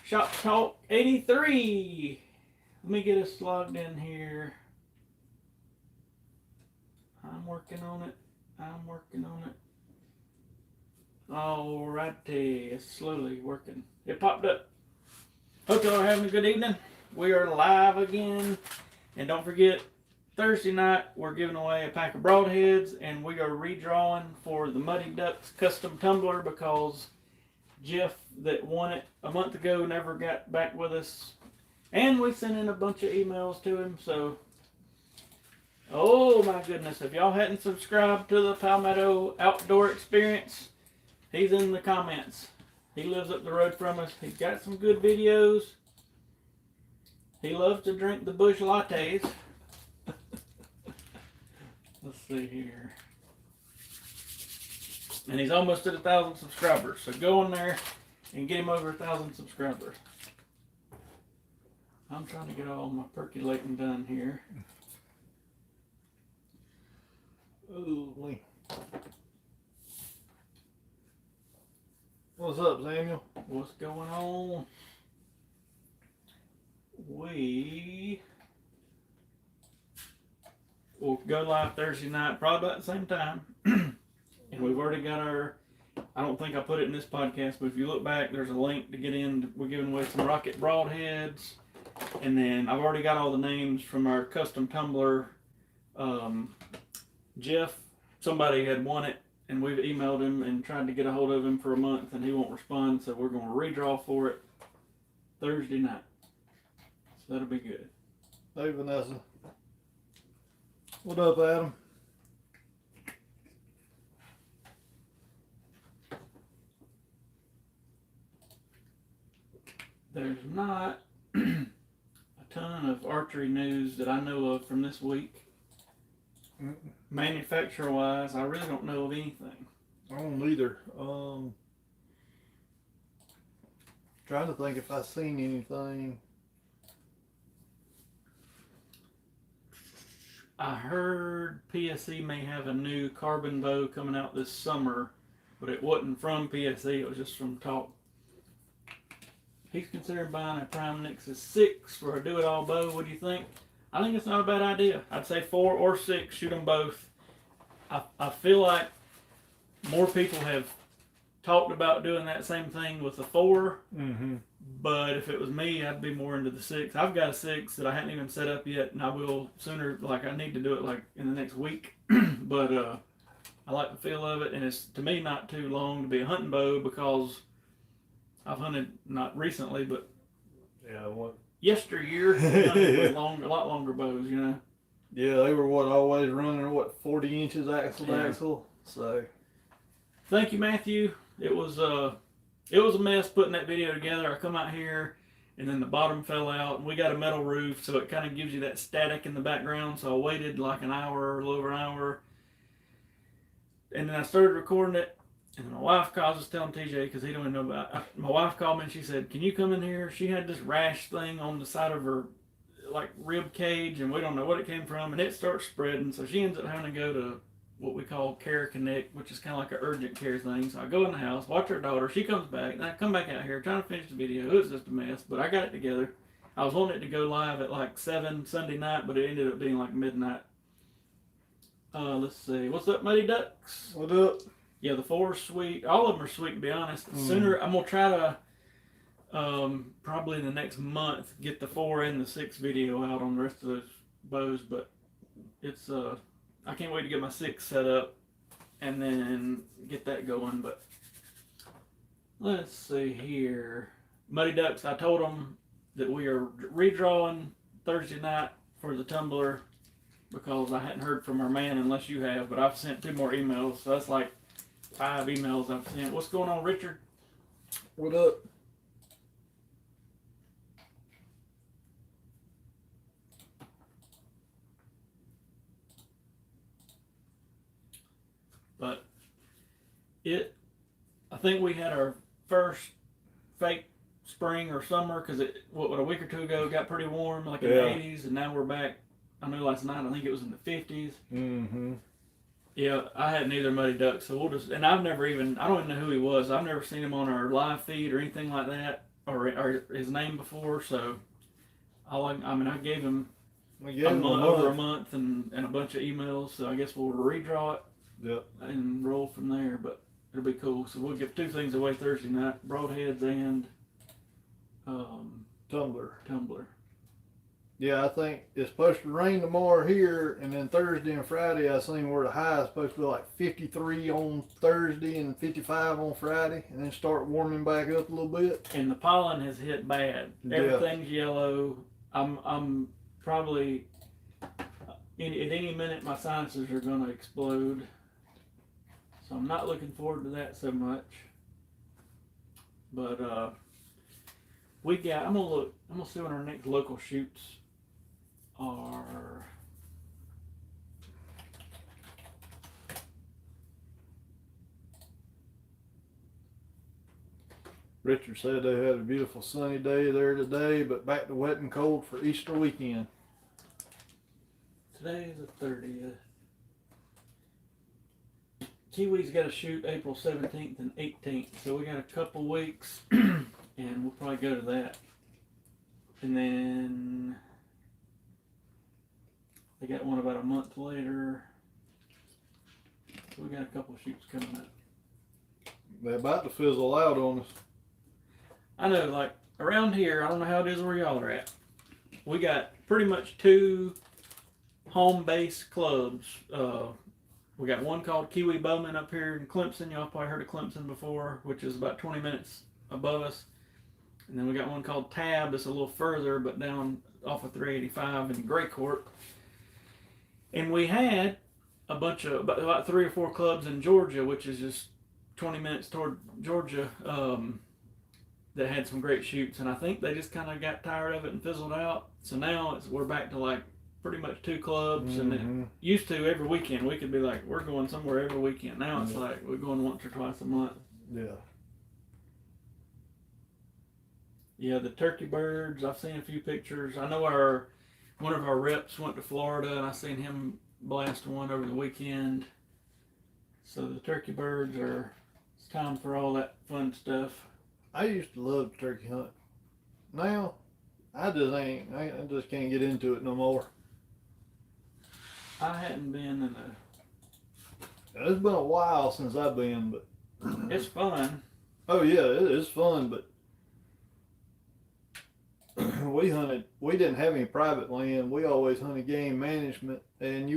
Shop Talk 83. Let me get us logged in here. I'm working on it. Alrighty, it's slowly working. It popped up. Hope y'all are having a good evening. We are live again. And don't forget, Thursday night we're giving away a pack of broadheads, and we are redrawing for the Muddy Ducks custom tumbler because Jeff that won it a month ago never got back with us. And we sent in a bunch of emails to him, so oh my goodness, if y'all hadn't subscribed to the Palmetto Outdoor Experience, he's in the comments. He lives up the road from us. He's got some good videos. He loves to drink the bush lattes. Let's see here. And he's almost at 1,000 subscribers. So go in there and get him over 1,000 subscribers. I'm trying to get all my percolating done here. Ooh, what's up, Samuel? What's going on? We will go live Thursday night, probably about the same time. And we've already got our, I don't think I put it in this podcast, but if you look back, there's a link to get in. We're giving away some rocket broadheads. And then I've already got all the names from our custom tumbler. Jeff, somebody had won it, and we've emailed him and tried to get a hold of him for a month, and he won't respond, so we're going to redraw for it Thursday night. So that'll be good. Hey, Vanessa. What up, Adam? There's not a ton of archery news that I know of from this week. Manufacturer-wise, I really don't know of anything. I don't either. Trying to think if I've seen anything. I heard PSE may have a new carbon bow coming out this summer, but it wasn't from PSE, it was just from talk. He's considering buying a Prime Nexus 6 for a do-it-all bow. What do you think? I think it's not a bad idea. I'd say 4 or 6, shoot them both. I feel like more people have talked about doing that same thing with the 4. Mm-hmm. But if it was me, I'd be more into the 6. I've got a 6 that I hadn't even set up yet, and I will sooner, like I need to do it like in the next week. But I like the feel of it, and it's, to me, not too long to be a hunting bow because I've hunted, not recently, but Yeah, what? yesteryear, with a lot longer bows, you know. Yeah, they were always running 40 inches axle to axle. So thank you, Matthew. It was a mess putting that video together. I come out here and then the bottom fell out, and we got a metal roof, so it kind of gives you that static in the background. So I waited like an hour or a little over an hour, and then I started recording it. And my wife calls, us telling TJ, because he don't even know about it. My wife called me and she said, "Can you come in here?" She had this rash thing on the side of her like rib cage, and we don't know what it came from, and it starts spreading. So she ends up having to go to what we call Care Connect, which is kind of like an urgent care thing. So I go in the house, watch her daughter, she comes back, and I come back out here trying to finish the video. It was just a mess, but I got it together. I was wanting it to go live at like 7 Sunday night, but it ended up being like midnight. Let's see. What's up, Muddy Ducks? what up? Yeah, the 4 are sweet. All of them are sweet, to be honest. Sooner, I'm going to try to, probably in the next month, get the 4 and the 6 video out on the rest of those bows. But it's, I can't wait to get my 6 set up and then get that going. But let's see here. Muddy Ducks, I told them that we are redrawing Thursday night for the tumbler because I hadn't heard from our man unless you have. But I've sent 2 more emails, so that's like 5 emails I've sent. What's going on, Richard? What up? But I think we had our first fake spring or summer because what a week or 2 ago got pretty warm, like in the 80s, and now we're back. I know last night I think it was in the 50s. Mm-hmm. Yeah, I hadn't either, Muddy Duck, so we'll just, and I don't even know who he was. I've never seen him on our live feed or anything like that, or his name before, so I gave him We gave him over a month and a bunch of emails, so I guess we'll redraw it. Yep. And roll from there, but it'll be cool. So we'll give 2 things away Thursday night: broadheads and tumbler. Yeah, I think it's supposed to rain tomorrow here, and then Thursday and Friday I seen where the high is supposed to be like 53 on Thursday and 55 on Friday, and then start warming back up a little bit. And the pollen has hit bad. Everything's yellow. I'm probably at any minute my sinuses are gonna explode. So I'm not looking forward to that so much. But I'm gonna see when our next local shoots are. Richard said they had a beautiful sunny day there today, but back to wet and cold for Easter weekend. Today is the 30th. Kiwi's got to shoot April 17th and 18th, so we got a couple weeks, and we'll probably go to that. And then they got one about a month later, so we got a couple shoots coming up. They're about to fizzle out on us. I know, like around here, I don't know how it is where y'all are at. We got pretty much 2 home base clubs. We got one called Kiwi Bowman up here in Clemson. Y'all probably heard of Clemson before, which is about 20 minutes above us. And then we got one called Tab. It's a little further, but down off of 385 in Gray Court. And we had a bunch of, about 3 or 4 clubs in Georgia, which is just 20 minutes toward Georgia, that had some great shoots. And I think they just kind of got tired of it and fizzled out. So now we're back to like pretty much 2 clubs, and it used to every weekend we could be like, we're going somewhere every weekend. Now it's like we're going once or twice a month. Yeah, the turkey birds, I've seen a few pictures. I know one of our reps went to Florida, and I seen him blast one over the weekend. So the turkey birds it's time for all that fun stuff. I used to love turkey hunt. Now I just can't get into it no more. I hadn't been in It's been a while since I've been, but it's fun. Oh yeah, it is fun, but we didn't have any private land. We always hunted game management, and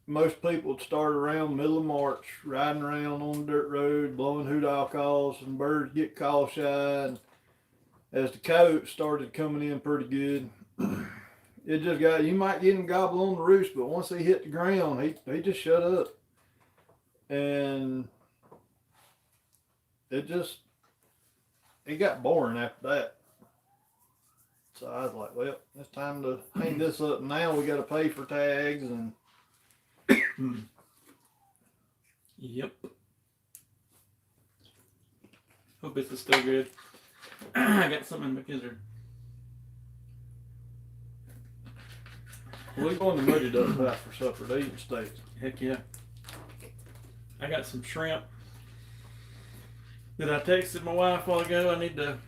most people would start around middle of March, riding around on the dirt road, blowing hoot owl calls, and birds get call shy. And as the coyotes started coming in pretty good, it just you might get him gobble on the roost, but once he hit the ground, he just shut up. And it got boring after that. So I was like, well, it's time to hang this up. Now we got to pay for tags and. Yep. Hope this is still good. I got something in my gizzard. We're going to Muddy Duck's house for supper. They eating steaks. Heck yeah. I got some shrimp that I texted my wife a while ago. I need to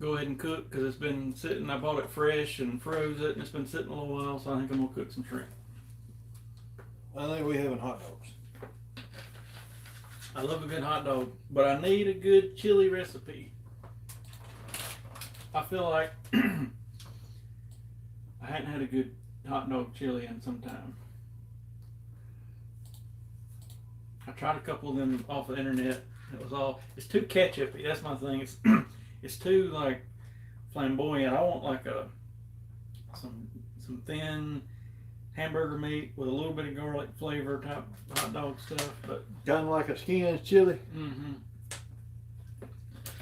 go ahead and cook because it's been sitting. I bought it fresh and froze it, and it's been sitting a little while, so I think I'm going to cook some shrimp. I think we having hot dogs. I love a good hot dog, but I need a good chili recipe. I feel like I hadn't had a good hot dog chili in some time. I tried a couple of them off the internet. It's too ketchupy. That's my thing. It's too like flamboyant. I want like some thin hamburger meat with a little bit of garlic flavor type hot dog stuff, but kind of like a Skins chili.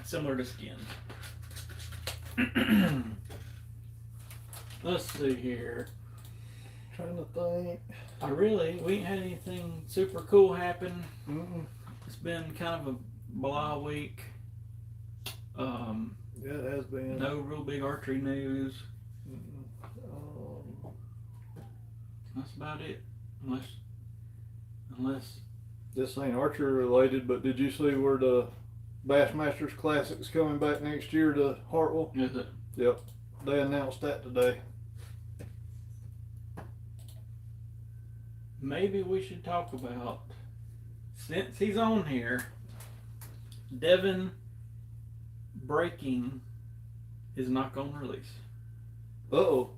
Similar to Skins. Let's see here. Trying to think. We ain't had anything super cool happen. Mm-mm. It's been kind of a blah week. Yeah, it has been. No real big archery news. That's about it. Unless this ain't archery related, but did you see where the Bassmasters Classic's coming back next year to Hartwell. Is it? Yep. They announced that today. Maybe we should talk about, since he's on here, Devin breaking his knock-on release. Uh-oh.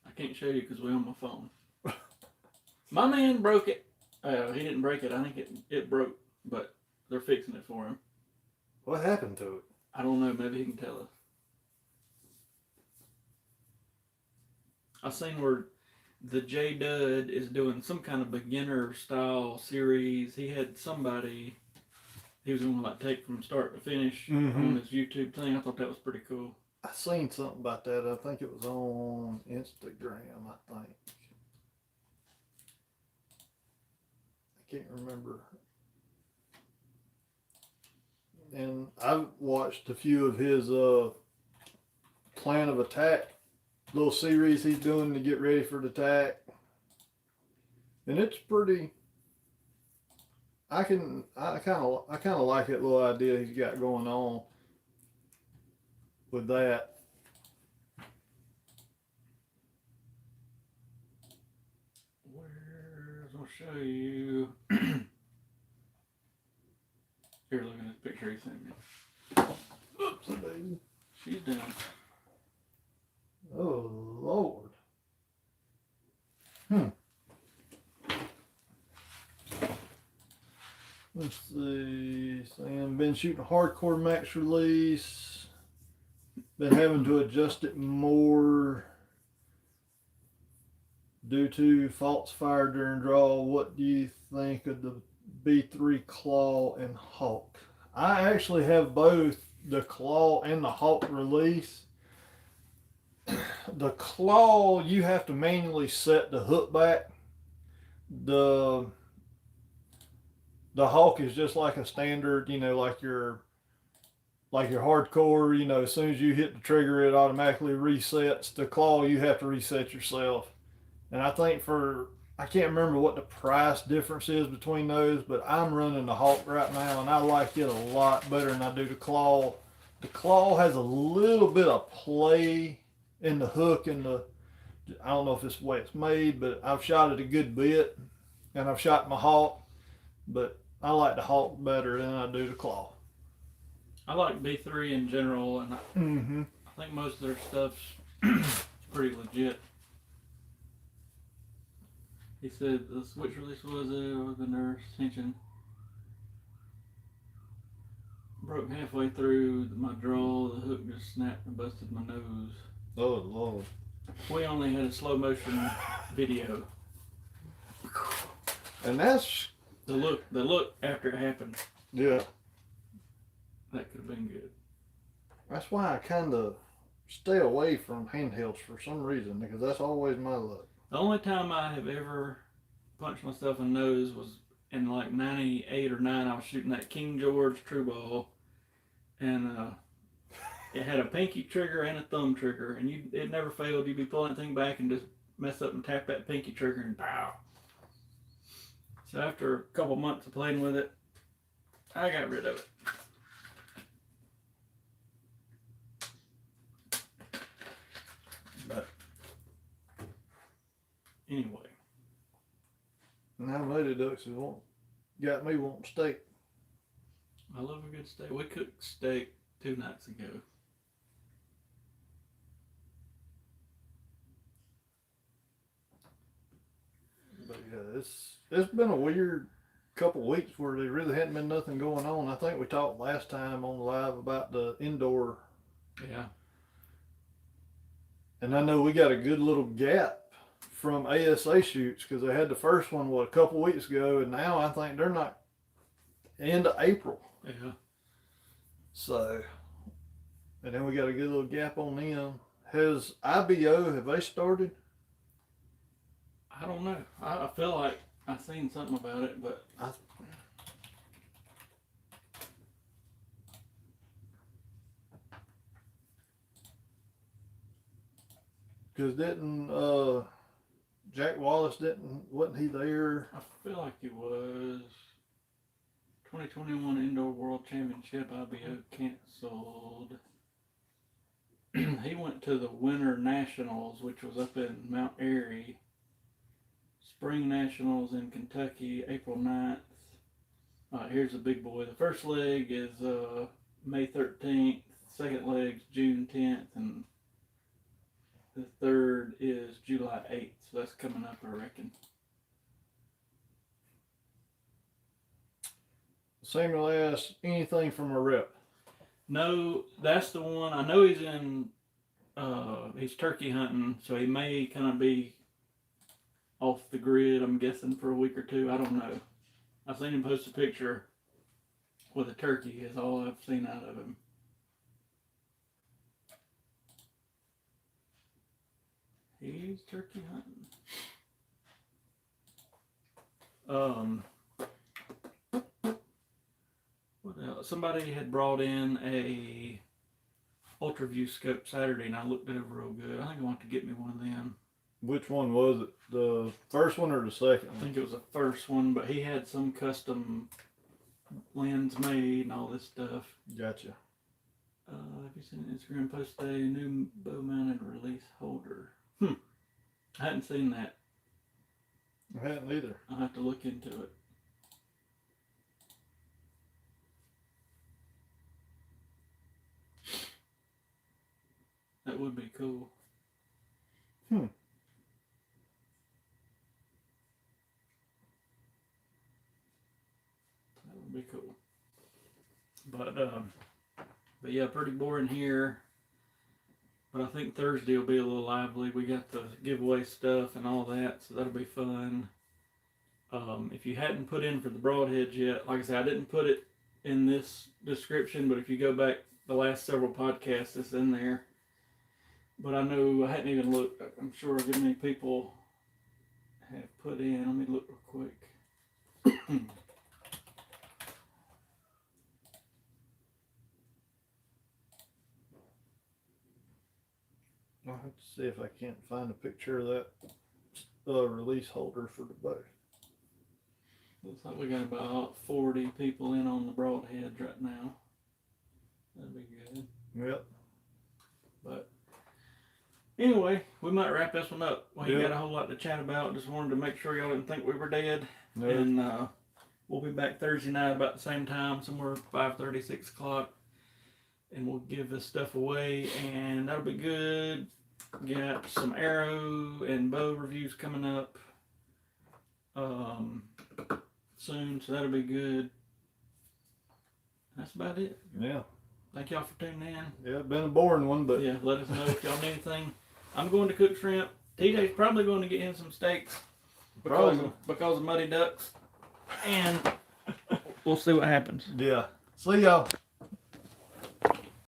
I can't show you because we're on my phone. My man broke it. He didn't break it. I think it broke, but they're fixing it for him. What happened to it? I don't know. Maybe he can tell us. I seen where the J Dud is doing some kind of beginner style series. He had somebody he was going to like take from start to finish on his YouTube thing. I thought that was pretty cool. I seen something about that. I think it was on Instagram, I think. I can't remember. And I've watched a few of his plan of attack little series he's doing to get ready for the attack. And it's pretty I kind of like that little idea he's got going on with that. I'll show you. Here, look at this picture he sent me. Oops, baby. She's down. Oh, Lord. Let's see. Sam, been shooting hardcore max release. Been having to adjust it more due to false fire during draw. What do you think of the B3 Claw and Hawk? I actually have both the Claw and the Hawk release. The Claw, you have to manually set the hook back. The Hawk is just like a standard, like your hardcore, as soon as you hit the trigger, it automatically resets. The Claw, you have to reset yourself. And I think I can't remember what the price difference is between those, but I'm running the Hawk right now, and I like it a lot better than I do the Claw. The Claw has a little bit of play in the hook and I don't know if it's the way it's made, but I've shot it a good bit, and I've shot my Hawk, but I like the Hawk better than I do the Claw. I like B3 in general, and I think most of their stuff's pretty legit. He said, which release was it? Or the nurse tension. Broke halfway through my draw, the hook just snapped and busted my nose. Oh, Lord. We only had a slow motion video. And that's the look after it happened. Yeah. That could have been good. That's why I kind of stay away from handhelds for some reason, because that's always my luck. The only time I have ever punched myself in the nose was in like 98 or 9. I was shooting that King George True Ball, and it had a pinky trigger and a thumb trigger, and it never failed. You'd be pulling that thing back and just mess up and tap that pinky trigger and pow. So after a couple months of playing with it, I got rid of it. But anyway. Now Lady Ducks got me wanting steak. I love a good steak. We cooked steak 2 nights ago. But yeah, it's been a weird couple weeks where there really hadn't been nothing going on. I think we talked last time on the live about the indoor. Yeah. And I know we got a good little gap from ASA shoots, because they had the first one, a couple weeks ago, and now I think they're not end of April. Yeah. So, and then we got a good little gap on them. Has IBO, have they started? I don't know. I feel like I seen something about it, but because didn't Jack Wallace wasn't he there? I feel like he was. 2021 Indoor World Championship IBO canceled. He went to the Winter Nationals, which was up in Mount Airy. Spring Nationals in Kentucky, April 9th. Here's the big boy. The first leg is May 13th. Second leg's June 10th. And the third is July 8th. So that's coming up, I reckon. Samuel asked, anything from a rep? No, that's the one. I know he's in, he's turkey hunting, so he may kind of be off the grid, I'm guessing, for a week or two. I don't know. I've seen him post a picture with a turkey, is all I've seen out of him. He's turkey hunting. What else? Somebody had brought in a UltraView scope Saturday, and I looked it over real good. I think I want to get me one of them. Which one was it? The first one or the second I one? think it was the first one, but he had some custom lens made and all this stuff. Gotcha. Have you seen an Instagram post today? New bow-mounted release holder. I hadn't seen that. I hadn't either. I'll have to look into it. That would be cool. That would be cool. But yeah, pretty boring here. But I think Thursday will be a little lively. We got the giveaway stuff and all that, so that'll be fun. If you hadn't put in for the broadheads yet, like I said, I didn't put it in this description, but if you go back the last several podcasts, it's in there. But I know I hadn't even looked. I'm sure a good many people have put in. Let me look real quick. I'll have to see if I can't find a picture of that release holder for the bow. Looks like we got about 40 people in on the broadheads right now. That'd be good. Yep. But anyway, we might wrap this one up. We ain't Yep. got a whole lot to chat about. Just wanted to make sure y'all didn't think we were dead. No. And we'll be back Thursday night about the same time, somewhere 5:30, 6 o'clock. And we'll give this stuff away, and that'll be good. Got some arrow and bow reviews coming up soon, so that'll be good. That's about it. Yeah. Thank y'all for tuning in. Yeah, been a boring one, but Yeah, let us know if y'all need anything. I'm going to cook shrimp. TJ's probably going to get him some steaks because of Muddy Ducks, and we'll see what happens. yeah. See y'all.